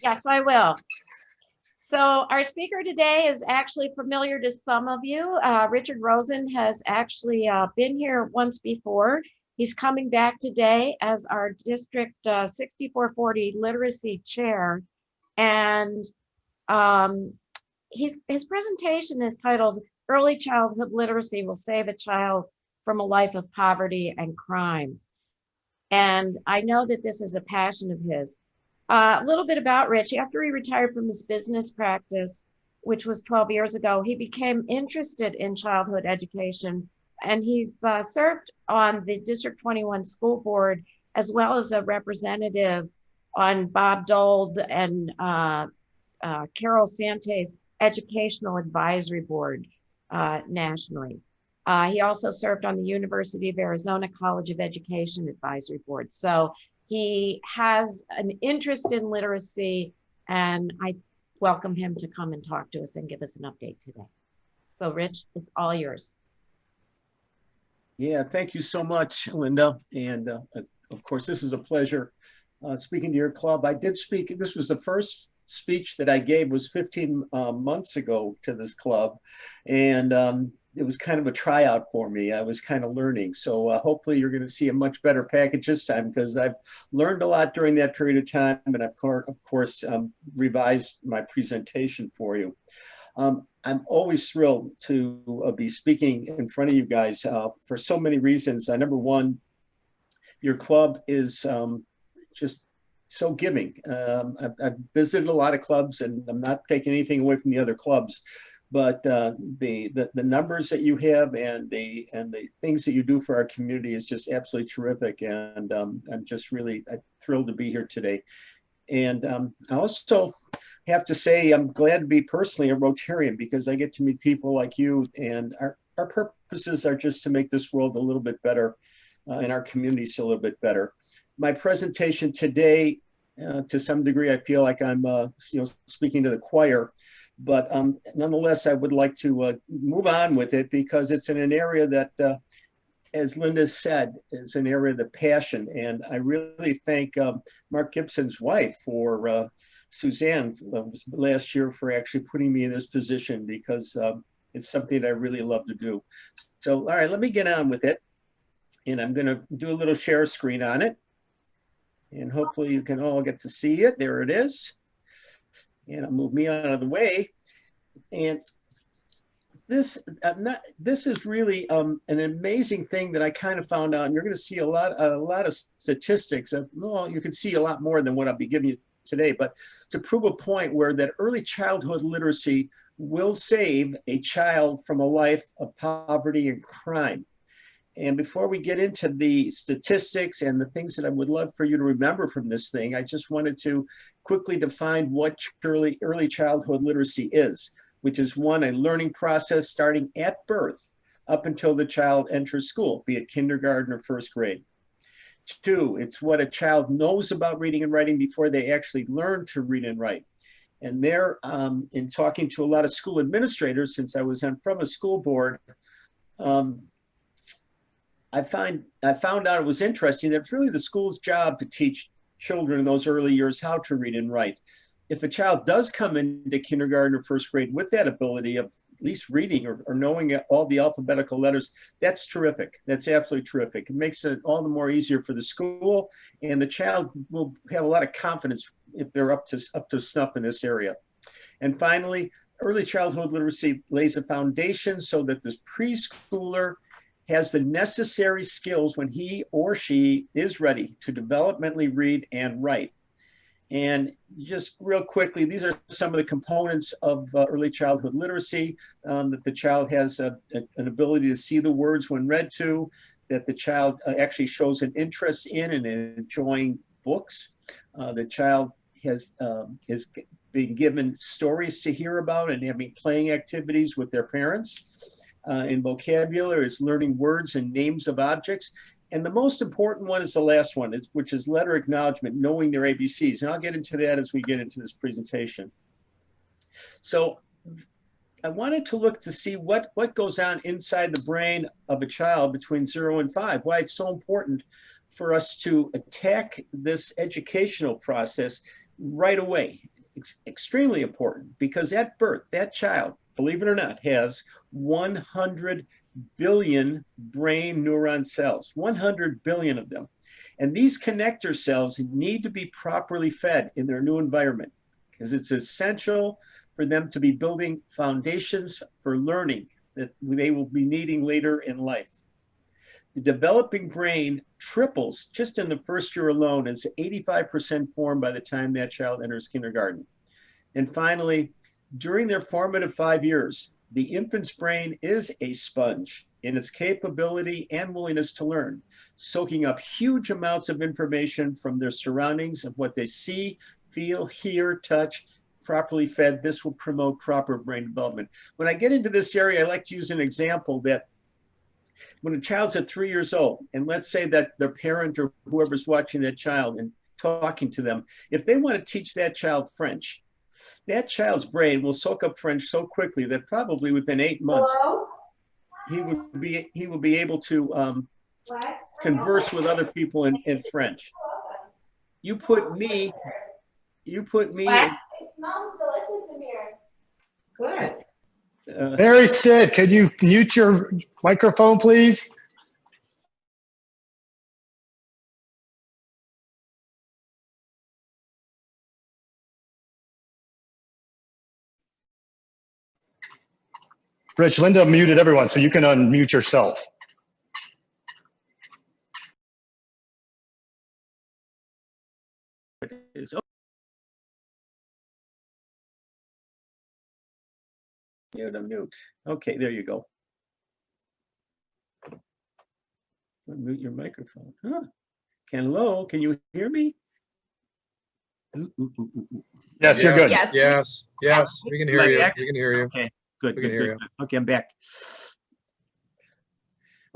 Yes, I will. So our speaker today is actually familiar to some of you. Richard Rosen has actually been here once before. He's coming back today as our District 6440 Literacy Chair. And um, his presentation is titled Early Childhood Literacy Will Save a Child from a Life of Poverty and Crime. And I know that this is a passion of his. A little bit about Rich. After he retired from his business practice, which was 12 years ago, he became interested in childhood education, and he's served on the District 21 school board as well as a representative on Bob Dole and Carol Sante's educational advisory board nationally. He also served on the University of Arizona College of Education Advisory Board. So he has an interest in literacy, and I welcome him to come and talk to us and give us an update today. So Rich, it's all yours. Yeah, thank you so much, Linda. And of course, this is a pleasure speaking to your club. I did speak, this was the first speech that I gave was 15 months ago to this club. And it was kind of a tryout for me. I was kind of learning. So hopefully you're going to see a much better package this time because I've learned a lot during that period of time. And I've, of course, revised my presentation for you. I'm always thrilled to be speaking in front of you guys for so many reasons. Number one, your club is just so giving. I've visited a lot of clubs, and I'm not taking anything away from the other clubs, but the numbers that you have and the things that you do for our community is just absolutely terrific. And I'm just really thrilled to be here today. And I also have to say I'm glad to be personally a Rotarian because I get to meet people like you, and our purposes are just to make this world a little bit better and our communities a little bit better. My presentation today, to some degree, I feel like I'm speaking to the choir, but nonetheless, I would like to move on with it because it's in an area that, as Linda said, is an area of the passion. And I really thank Mark Gibson's wife for Suzanne last year for actually putting me in this position because it's something that I really love to do. So, all right, let me get on with it. And I'm gonna do a little share screen on it. And hopefully you can all get to see it. There it is. And I'll move me out of the way. And this is really an amazing thing that I kind of found out. And you're going to see a lot of statistics. Well, you can see a lot more than what I'll be giving you today. But to prove a point where that early childhood literacy will save a child from a life of poverty and crime. And before we get into the statistics and the things that I would love for you to remember from this thing, I just wanted to quickly define what early childhood literacy is, which is one, a learning process starting at birth up until the child enters school, be it kindergarten or first grade. Two, it's what a child knows about reading and writing before they actually learn to read and write. And there, in talking to a lot of school administrators, since I was from a school board, I found out it was interesting that it's really the school's job to teach children in those early years how to read and write. If a child does come into kindergarten or first grade with that ability of at least reading or knowing all the alphabetical letters, that's terrific. That's absolutely terrific. It makes it all the more easier for the school, and the child will have a lot of confidence if they're up to snuff in this area. And finally, early childhood literacy lays a foundation so that this preschooler has the necessary skills when he or she is ready to developmentally read and write. And just real quickly, these are some of the components of early childhood literacy, that the child has an ability to see the words when read to, that the child actually shows an interest in and enjoying books. The child has been given stories to hear about and having playing activities with their parents. In vocabulary, is learning words and names of objects. And the most important one is the last one, which is letter acknowledgement, knowing their ABCs. And I'll get into that as we get into this presentation. So I wanted to look to see what goes on inside the brain of a child between 0 and 5, why it's so important for us to attack this educational process right away. It's extremely important because at birth, that child, believe it or not, has 100 billion brain neuron cells, 100 billion of them. And these connector cells need to be properly fed in their new environment because it's essential for them to be building foundations for learning that they will be needing later in life. The developing brain triples just in the first year alone. It's 85% formed by the time that child enters kindergarten. And finally, during their formative 5 years, the infant's brain is a sponge in its capability and willingness to learn, soaking up huge amounts of information from their surroundings of what they see, feel, hear, touch. Properly fed, this will promote proper brain development. When I get into this area, I like to use an example that when a child's at 3 years old, and let's say that their parent or whoever's watching that child and talking to them, if they want to teach that child French, that child's brain will soak up French so quickly that probably within 8 months, he will be able to converse with other people in French. You put me in, It smells delicious in here. Good. Mary Stead, could you mute your microphone, please? Rich, Linda muted everyone, so you can unmute yourself. Mute. Okay, there you go. Mute your microphone. Huh? Hello, can you hear me? Yes, you're good. Yes, we can hear you. We can hear you. Okay, good, We can good, hear good. Okay, I'm back.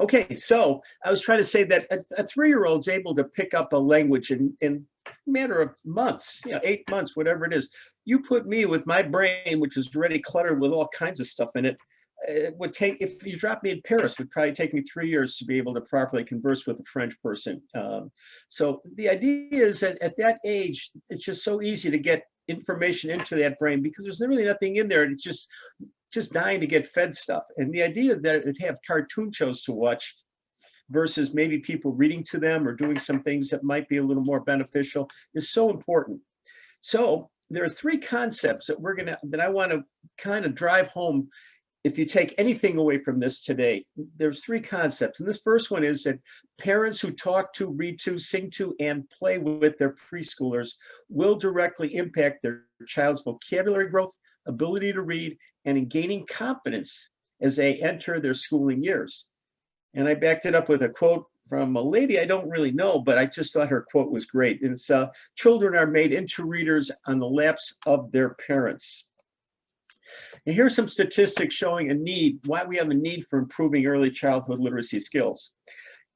Okay, so I was trying to say that a 3-year-old's able to pick up a language in a matter of months, 8 months, whatever it is. You put me with my brain, which is already cluttered with all kinds of stuff in it, it would take, if you dropped me in Paris, it would probably take me 3 years to be able to properly converse with a French person. So the idea is that at that age, it's just so easy to get information into that brain because there's really nothing in there. And it's just dying to get fed stuff. And the idea that it'd have cartoon shows to watch versus maybe people reading to them or doing some things that might be a little more beneficial is so important. So there are 3 concepts that I want to kind of drive home. If you take anything away from this today, there's 3 concepts. And this first one is that parents who talk to, read to, sing to, and play with their preschoolers will directly impact their child's vocabulary growth, ability to read, and in gaining confidence as they enter their schooling years. And I backed it up with a quote from a lady I don't really know, but I just thought her quote was great. And it's, children are made into readers on the laps of their parents. And here's some statistics showing why we have a need for improving early childhood literacy skills.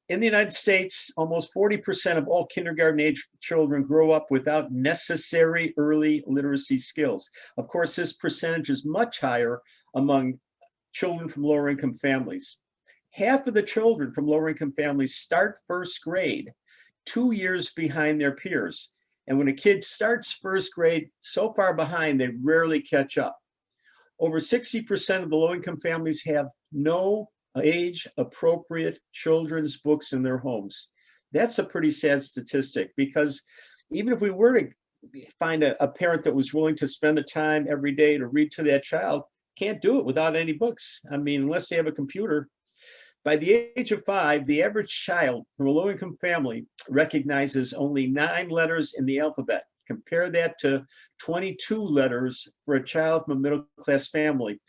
In the United States, almost 40% of all kindergarten age children grow up without necessary early literacy skills. Of course, this percentage is much higher among children from lower income families. Half of the children from lower income families start first grade 2 years behind their peers. And when a kid starts first grade so far behind, they rarely catch up. Over 60% of the low-income families have no age-appropriate children's books in their homes. That's a pretty sad statistic because even if we were to find a parent that was willing to spend the time every day to read to that child, can't do it without any books. I mean, unless they have a computer. By the age of 5, the average child from a low-income family recognizes only 9 letters in the alphabet. Compare that to 22 letters for a child from a middle-class family.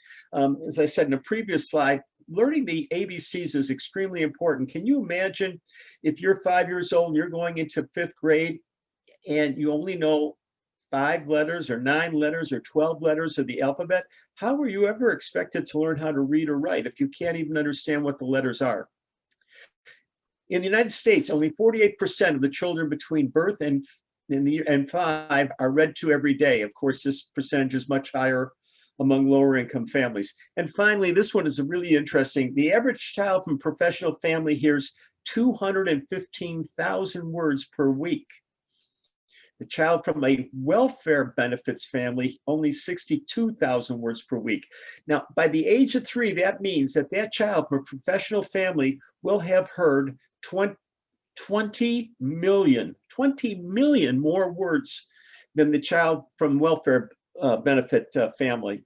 As I said in a previous slide, learning the ABCs is extremely important. Can you imagine if you're 5 years old and you're going into 5th grade and you only know 5 letters or 9 letters or 12 letters of the alphabet? How were you ever expected to learn how to read or write if you can't even understand what the letters are? In the United States, only 48% of the children between birth and 5 are read to every day. Of course, this percentage is much higher among lower income families. And finally, this one is really interesting. The average child from a professional family hears 215,000 words per week. The child from a welfare benefits family, only 62,000 words per week. Now, by the age of 3, that means that that child from a professional family will have heard 20 million more words than the child from welfare benefit family.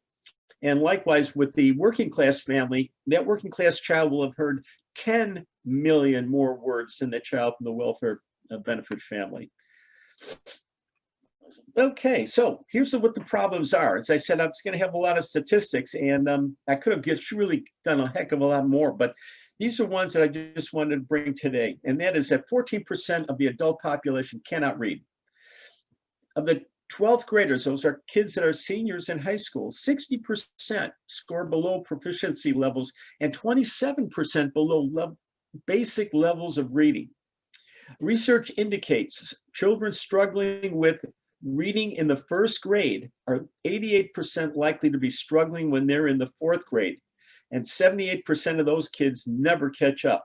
And likewise, with the working class family, that working class child will have heard 10 million more words than the child from the welfare benefit family. Okay, so here's what the problems are. As I said, I was going to have a lot of statistics, and I could have really done a heck of a lot more, but these are ones that I just wanted to bring today. And that is that 14% of the adult population cannot read. Of the 12th graders, those are kids that are seniors in high school, 60% score below proficiency levels and 27% below basic levels of reading. Research indicates children struggling with reading in the 1st grade are 88% likely to be struggling when they're in the 4th grade, and 78% of those kids never catch up.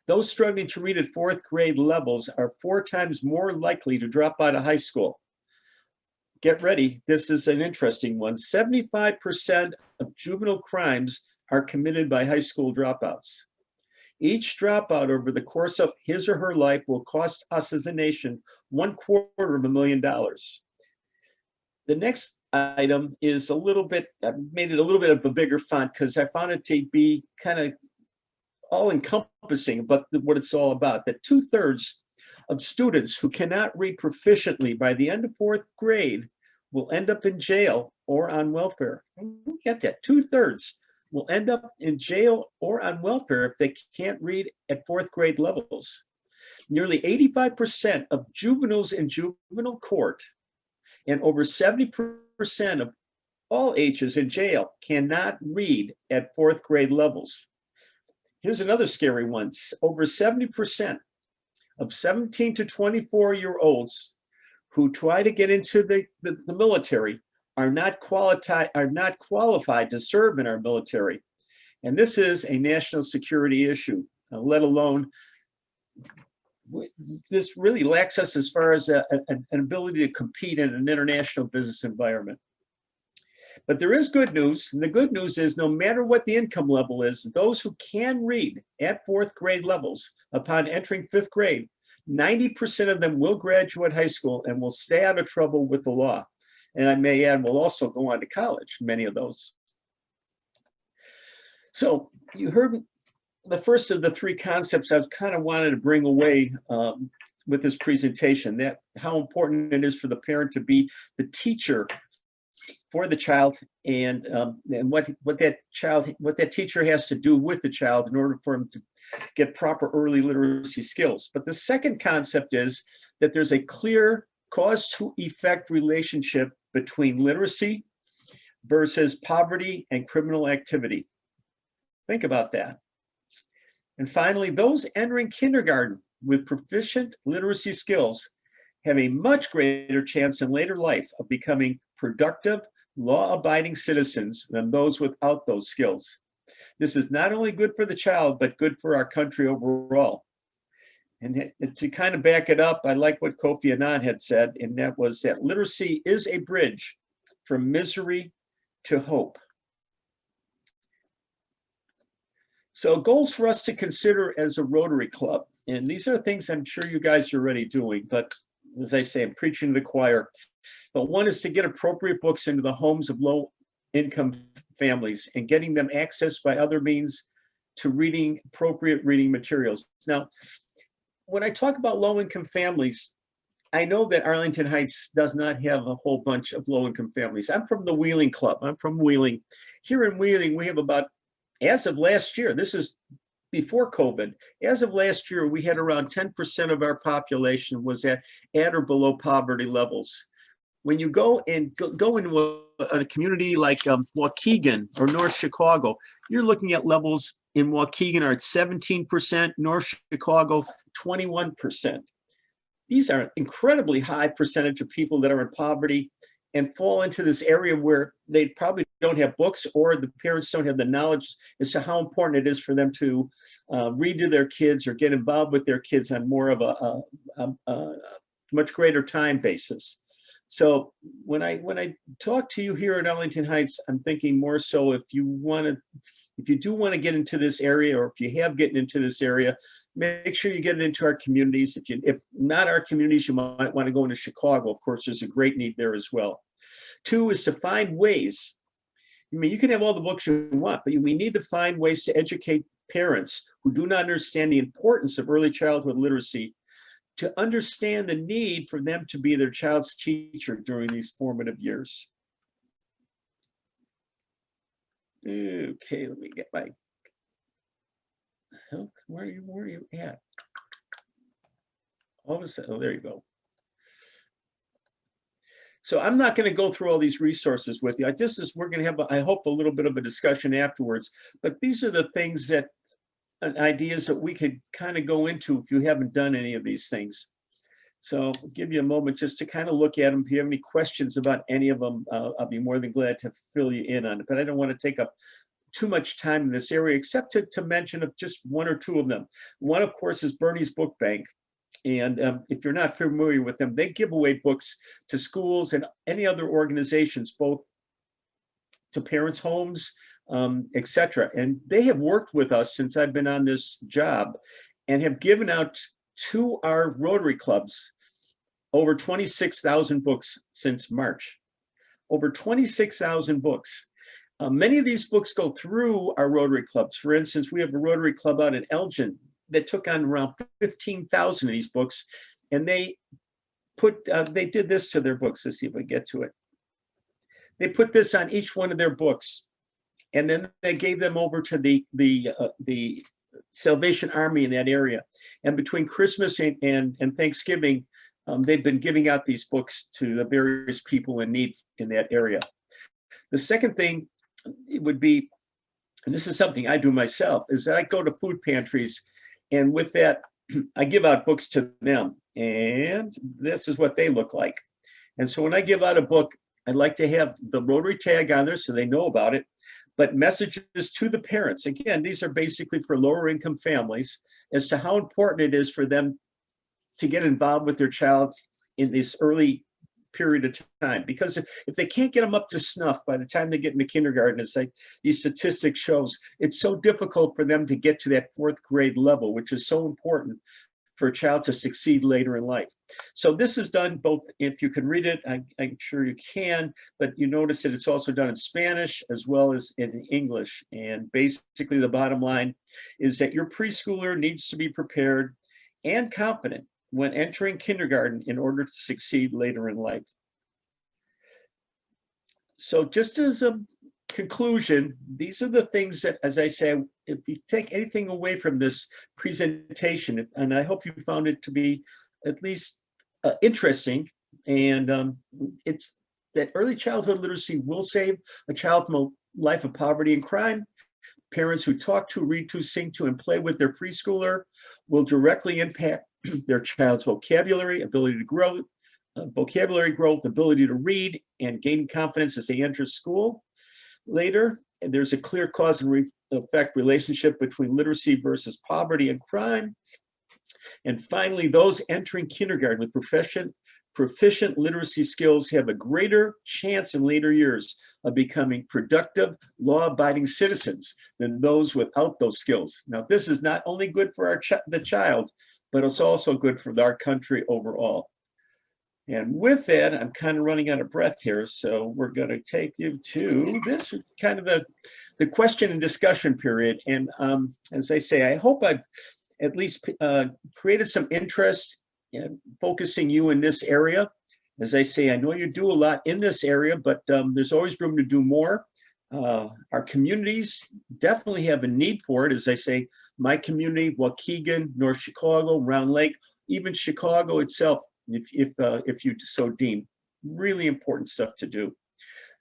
Those struggling to read at 4th grade levels are 4 times more likely to drop out of high school. Get ready, this is an interesting one. 75% of juvenile crimes are committed by high school dropouts. Each dropout over the course of his or her life will cost us as a nation $250,000. The next item is a little bit, I made it a little bit of a bigger font because I found it to be kind of all-encompassing about what it's all about. That 2/3 of students who cannot read proficiently by the end of 4th grade will end up in jail or on welfare. Get that, 2/3 will end up in jail or on welfare if they can't read at 4th grade levels. Nearly 85% of juveniles in juvenile court and over 70% of all ages in jail cannot read at 4th grade levels. Here's another scary one. Over 70% of 17 to 24-year-olds who try to get into the military are not qualified to serve in our military. And this is a national security issue, let alone, this really lacks us as far as an ability to compete in an international business environment. But there is good news, and the good news is no matter what the income level is, those who can read at 4th grade levels upon entering 5th grade, 90% of them will graduate high school and will stay out of trouble with the law. And I may add, will also go on to college, many of those. So you heard the first of the 3 concepts I kind of wanted to bring away with this presentation, that how important it is for the parent to be the teacher for the child, and what that teacher has to do with the child in order for him to get proper early literacy skills. But the second concept is that there's a clear cause to effect relationship between literacy versus poverty and criminal activity. Think about that. And finally, those entering kindergarten with proficient literacy skills have a much greater chance in later life of becoming productive, law-abiding citizens than those without those skills. This is not only good for the child, but good for our country overall. And to kind of back it up, I like what Kofi Annan had said, and that was that literacy is a bridge from misery to hope. So goals for us to consider as a Rotary Club, and these are things I'm sure you guys are already doing, but as I say, I'm preaching to the choir. But one is to get appropriate books into the homes of low-income families and getting them access by other means to appropriate reading materials. Now, when I talk about low-income families, I know that Arlington Heights does not have a whole bunch of low-income families. I'm from the Wheeling Club. I'm from Wheeling. Here in Wheeling, we have about, as of last year, this is before COVID, as of last year, we had around 10% of our population was at or below poverty levels. When you go into a community like Waukegan or North Chicago, you're looking at levels in Waukegan are at 17%, North Chicago, 21%. These are incredibly high percentage of people that are in poverty and fall into this area where they probably don't have books or the parents don't have the knowledge as to how important it is for them to read to their kids or get involved with their kids on more of much greater time basis. So when I talk to you here at Arlington Heights, I'm thinking more so if you do want to get into this area, or if you have gotten into this area, make sure you get into our communities. If not our communities, you might want to go into Chicago. Of course, there's a great need there as well. 2 is to find ways. I mean, you can have all the books you want, but we need to find ways to educate parents who do not understand the importance of early childhood literacy, to understand the need for them to be their child's teacher during these formative years. Okay, let me get my, where are you at? All of a sudden, oh, there you go. So I'm not going to go through all these resources with you. We're going to have, I hope, a little bit of a discussion afterwards, but these are the things that, ideas that we could kind of go into if you haven't done any of these things. So I'll give you a moment just to kind of look at them. If you have any questions about any of them, I'll be more than glad to fill you in on it, but I don't want to take up too much time in this area, except to mention of just 1 or 2 of them. One, of course, is Bernie's Book Bank. And if you're not familiar with them, they give away books to schools and any other organizations, both to parents' homes, etc. And they have worked with us since I've been on this job, and have given out to our Rotary clubs over 26,000 books since March. Over 26,000 books. Many of these books go through our Rotary clubs. For instance, we have a Rotary club out in Elgin that took on around 15,000 of these books, and they did this to their books. Let's see if I get to it. They put this on each one of their books, and then they gave them over to the Salvation Army in that area. And between Christmas and Thanksgiving, they've been giving out these books to the various people in need in that area. The second thing it would be, and this is something I do myself, is that I go to food pantries, and with that, I give out books to them, and this is what they look like. And so when I give out a book, I'd like to have the Rotary tag on there so they know about it, but messages to the parents. Again, these are basically for lower income families as to how important it is for them to get involved with their child in this early period of time. Because if they can't get them up to snuff by the time they get into kindergarten, it's like these statistics shows, it's so difficult for them to get to that 4th grade level, which is so important for a child to succeed later in life. So this is done both, if you can read it, I'm sure you can, but you notice that it's also done in Spanish as well as in English. And basically the bottom line is that your preschooler needs to be prepared and confident when entering kindergarten in order to succeed later in life. So just as a conclusion, these are the things that, as I say, if you take anything away from this presentation, and I hope you found it to be at least interesting, and it's that early childhood literacy will save a child from a life of poverty and crime. Parents who talk to, read to, sing to, and play with their preschooler will directly impact their child's vocabulary, ability to grow, vocabulary growth, ability to read, and gain confidence as they enter school later. And there's a clear cause and effect relationship between literacy versus poverty and crime. And finally, those entering kindergarten with proficient literacy skills have a greater chance in later years of becoming productive, law-abiding citizens than those without those skills. Now, this is not only good for the child, but it's also good for our country overall. And with that, I'm kind of running out of breath here, so we're going to take you to this kind of the question and discussion period. And as I say, I hope I've at least created some interest in focusing you in this area. As I say, I know you do a lot in this area, but there's always room to do more. Our communities definitely have a need for it. As I say, my community, Waukegan, North Chicago, Round Lake, even Chicago itself, if you so deem, really important stuff to do.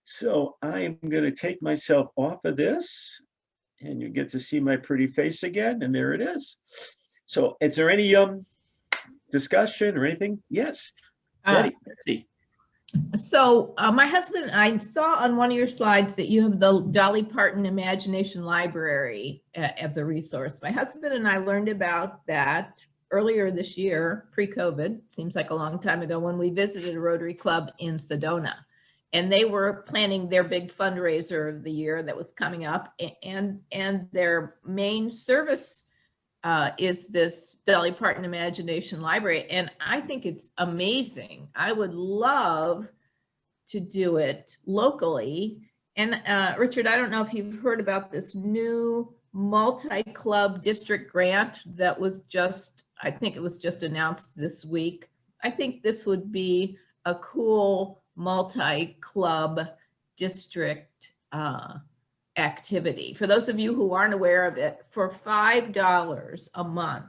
So I am going to take myself off of this, and you get to see my pretty face again, and there it is. So is there any discussion or anything? Yes, Betty. So my husband, I saw on one of your slides that you have the Dolly Parton Imagination Library as a resource. My husband and I learned about that earlier this year, pre-COVID, seems like a long time ago, when we visited a Rotary Club in Sedona. And they were planning their big fundraiser of the year that was coming up, and their main service is this Dolly Parton Imagination Library. And I think it's amazing. I would love to do it locally. And Richard, I don't know if you've heard about this new multi-club district grant that was just, I think it was just announced this week. I think this would be a cool multi-club district activity. For those of you who aren't aware of it, for $5 a month,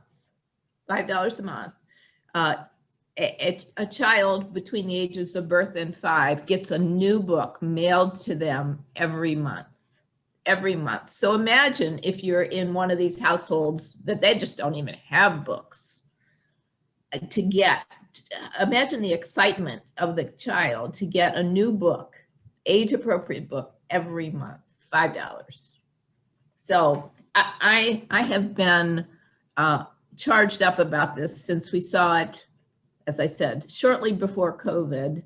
a child between the ages of birth and 5 gets a new book mailed to them every month. So imagine if you're in one of these households that they just don't even have books imagine the excitement of the child to get a new book, age appropriate book every month, $5. So I have been charged up about this since we saw it, as I said, shortly before COVID,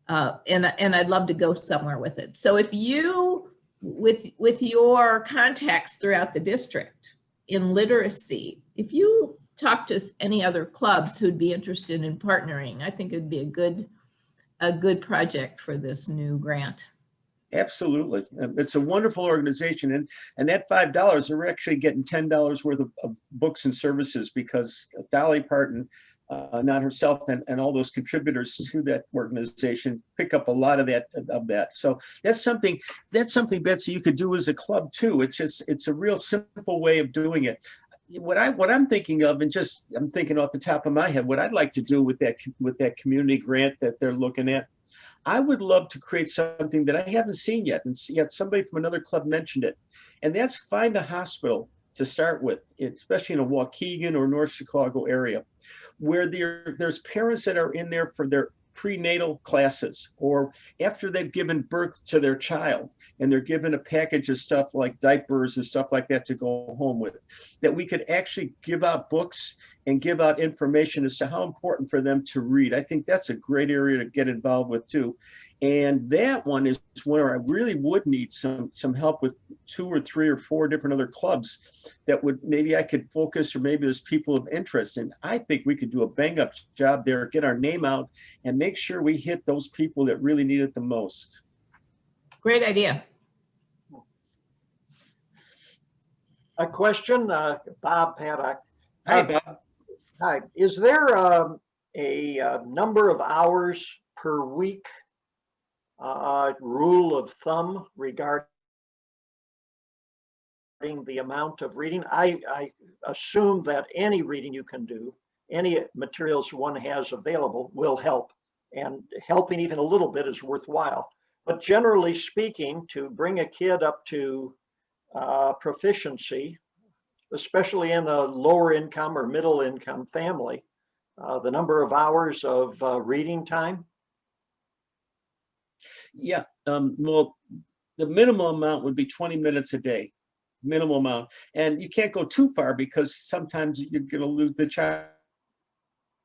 and I'd love to go somewhere with it. So if you, with your contacts throughout the district in literacy, if you talk to any other clubs who'd be interested in partnering, I think it'd be a good project for this new grant. Absolutely. It's a wonderful organization. And that $5, they're actually getting $10 worth of books and services, because Dolly Parton, not herself, and all those contributors to that organization pick up a lot of that. So that's something, Betsy, you could do as a club too. It's a real simple way of doing it. What I'm thinking of, and I'm thinking off the top of my head, what I'd like to do with that community grant that they're looking at, I would love to create something that I haven't seen yet, and yet somebody from another club mentioned it, and that's find a hospital to start with, especially in a Waukegan or North Chicago area, where there's parents that are in there for their prenatal classes, or after they've given birth to their child and they're given a package of stuff like diapers and stuff like that to go home with, that we could actually give out books and give out information as to how important for them to read. I think that's a great area to get involved with too. And that one is where I really would need some help with 2 or 3 or 4 different other clubs that would, maybe I could focus, or maybe there's people of interest. And I think we could do a bang up job there, get our name out and make sure we hit those people that really need it the most. Great idea. A question, Bob Paddock. Hi, Bob. Hi, is there a number of hours per week rule of thumb regarding the amount of reading? I assume that any reading you can do, any materials one has available will help, and helping even a little bit is worthwhile. But generally speaking, to bring a kid up to proficiency, especially in a lower income or middle income family, the number of hours of reading time? Yeah, well, the minimum amount would be 20 minutes a day, minimum amount. And you can't go too far, because sometimes you're going to lose, the child's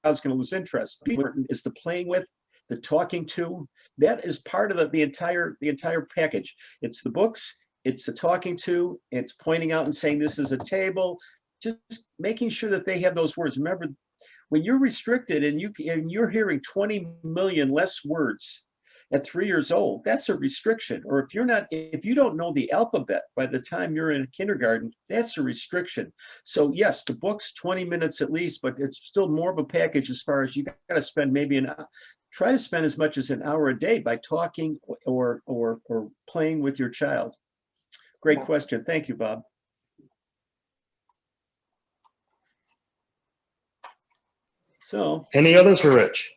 going to lose interest. Is the playing with, the talking to, that is part of the entire package. It's the books, it's the talking to, it's pointing out and saying this is a table, just making sure that they have those words. Remember, when you're restricted and you're hearing 20 million less words at 3 years old, that's a restriction. Or if you don't know the alphabet by the time you're in kindergarten, that's a restriction. So yes, the book's 20 minutes at least, but it's still more of a package as far as you got to spend maybe try to spend as much as an hour a day by talking or playing with your child. Great question. Thank you, Bob. So. Any others for Rich?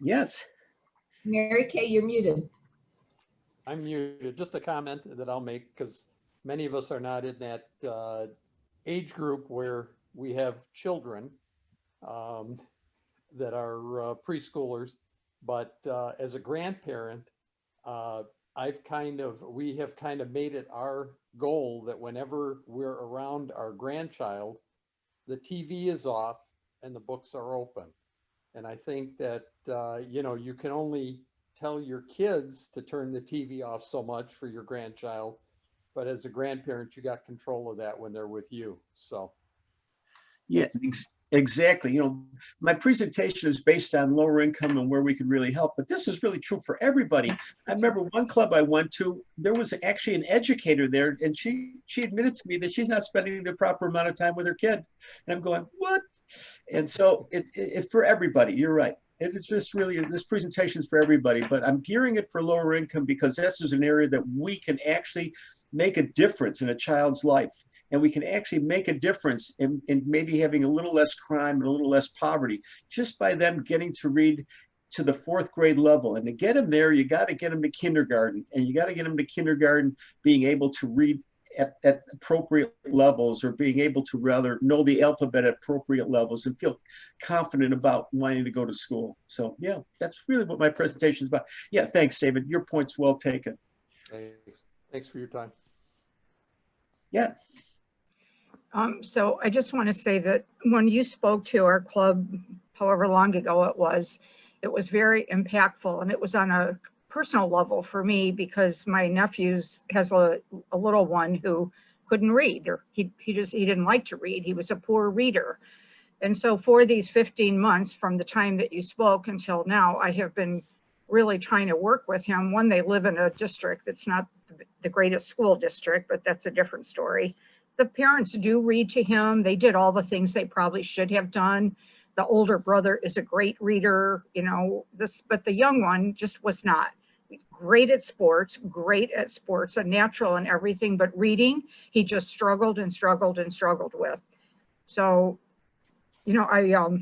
Yes. Mary Kay, you're muted. I'm muted. Just a comment that I'll make, because many of us are not in that age group where we have children that are preschoolers. But as a grandparent, we have kind of made it our goal that whenever we're around our grandchild, the TV is off and the books are open. And I think that, you know, you can only tell your kids to turn the TV off so much for your grandchild, but as a grandparent, you got control of that when they're with you. So. Yeah, exactly. You know, my presentation is based on lower income and where we could really help, but this is really true for everybody. I remember one club I went to, there was actually an educator there, and she admitted to me that she's not spending the proper amount of time with her kid. And I'm going, what? And so it for everybody, you're right. It's just really, this presentation is for everybody, but I'm gearing it for lower income because this is an area that we can actually make a difference in a child's life. And we can actually make a difference in maybe having a little less crime and a little less poverty just by them getting to read to the 4th grade level. And to get them there, you got to get them to kindergarten, and you got to get them to kindergarten being able to read at appropriate levels, or being able to rather know the alphabet at appropriate levels and feel confident about wanting to go to school. So yeah, that's really what my presentation is about. Yeah, thanks, David. Your point's well taken. Thanks for your time. Yeah. So I just want to say that when you spoke to our club, however long ago it was very impactful, and it was on a personal level for me because my nephew has a little one who couldn't read, or he didn't like to read. He was a poor reader. And so for these 15 months from the time that you spoke until now, I have been really trying to work with him. One, they live in a district that's not the greatest school district, but that's a different story. The parents do read to him. They did all the things they probably should have done. The older brother is a great reader, you know, but the young one just was not. Great at sports, a natural in everything, but reading, he just struggled and struggled and struggled with. So, you know,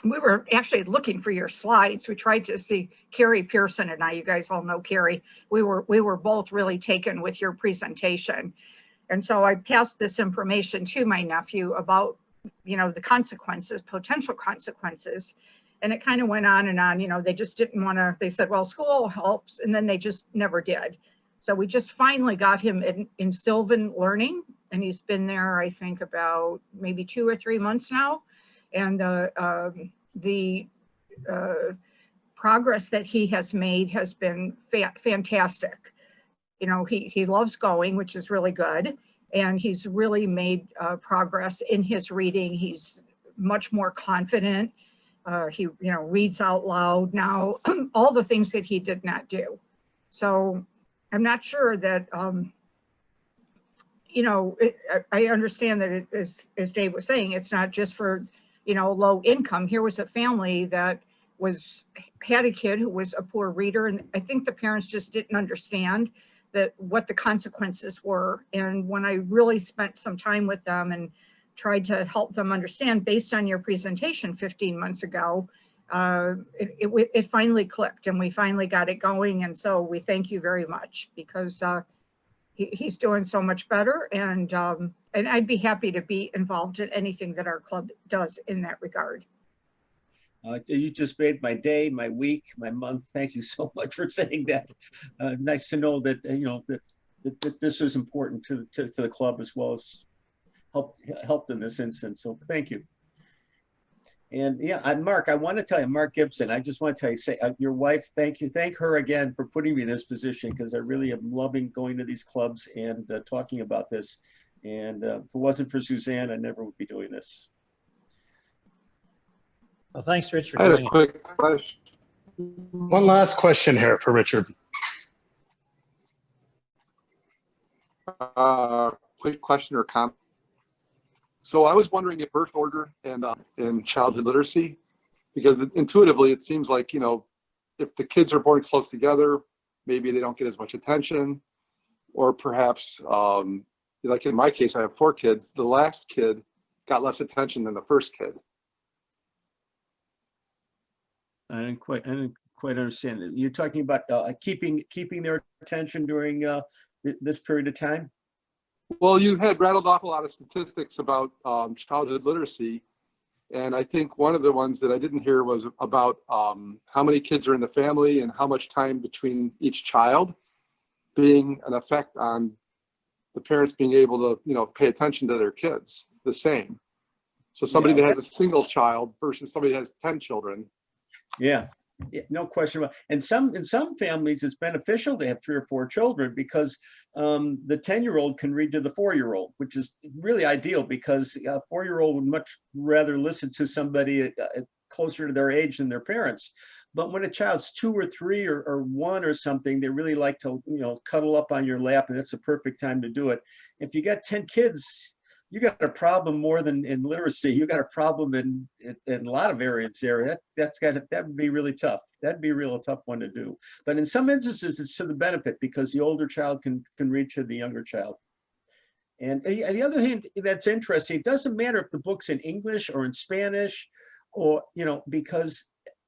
we were actually looking for your slides. We tried to see Carrie Pearson and I, you guys all know Carrie. We were both really taken with your presentation. And so I passed this information to my nephew about, you know, the consequences, potential consequences. And it kind of went on and on, you know, they just didn't want to, they said, well, school helps. And then they just never did. So we just finally got him in Sylvan Learning. And he's been there, I think, about maybe 2 or 3 months now. And the progress that he has made has been fantastic. You know, he loves going, which is really good. And he's really made progress in his reading. He's much more confident. He, you know, reads out loud now, all the things that he did not do. So I'm not sure that, you know, I understand that it is, as Dave was saying, it's not just for, you know, low income. Here was a family that had a kid who was a poor reader. And I think the parents just didn't understand what the consequences were. And when I really spent some time with them and tried to help them understand based on your presentation 15 months ago, it finally clicked and we finally got it going. And so we thank you very much because he's doing so much better. And I'd be happy to be involved in anything that our club does in that regard. You just made my day, my week, my month. Thank you so much for saying that. Nice to know that, you know, that this is important to the club as well as helped in this instance. So thank you. And yeah, Mark, I want to tell you, Mark Gibson, I just want to tell you, say your wife, thank you. Thank her again for putting me in this position because I really am loving going to these clubs and talking about this. And if it wasn't for Suzanne, I never would be doing this. Well, thanks, Richard. I had a quick question. One last question here for Richard. Quick question or comment. So I was wondering if birth order and in childhood literacy, because intuitively it seems like, you know, if the kids are born close together, maybe they don't get as much attention, or perhaps like in my case, I have 4 kids. The last kid got less attention than the first kid. I didn't quite understand it. You're talking about keeping their attention during this period of time? Well, you had rattled off a lot of statistics about childhood literacy. And I think one of the ones that I didn't hear was about how many kids are in the family and how much time between each child being an effect on the parents being able to, you know, pay attention to their kids the same. So somebody Yeah. that has a single child versus somebody that has 10 children. Yeah. Yeah, no question about. And in some families, it's beneficial to have 3 or 4 children because the 10-year-old can read to the 4-year-old, which is really ideal because a 4-year-old would much rather listen to somebody closer to their age than their parents. But when a child's 2 or 3 or 1 or something, they really like to, cuddle up on your lap, and that's the perfect time to do it. If you got 10 kids, you got a problem more than in literacy. You got a problem in a lot of areas there. That would be really tough. That'd be a real tough one to do. But in some instances, it's to the benefit because the older child can reach to the younger child. And the other thing that's interesting, it doesn't matter if the book's in English or in Spanish, or because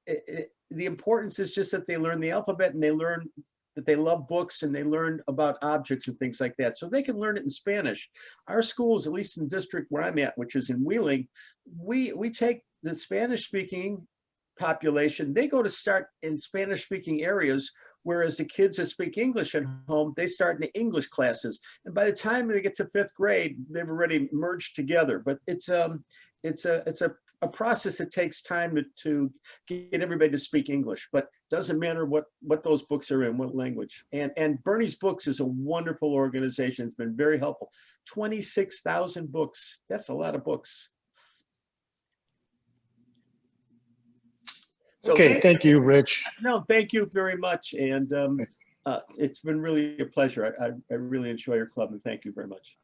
the importance is just that they learn the alphabet and they learn that they love books and they learn about objects and things like that. So they can learn it in Spanish. Our schools, at least in the district where I'm at, which is in Wheeling, we take the Spanish speaking population, they go to start in Spanish speaking areas, whereas the kids that speak English at home, they start in the English classes. And by the time they get to 5th grade, they've already merged together. But it's a process that takes time to get everybody to speak English, but doesn't matter what those books are in, what language. And Bernie's Books is a wonderful organization. It's been very helpful. 26,000 books. That's a lot of books. So Okay, thank you, Rich. No, thank you very much. And it's been really a pleasure. I really enjoy your club, and thank you very much.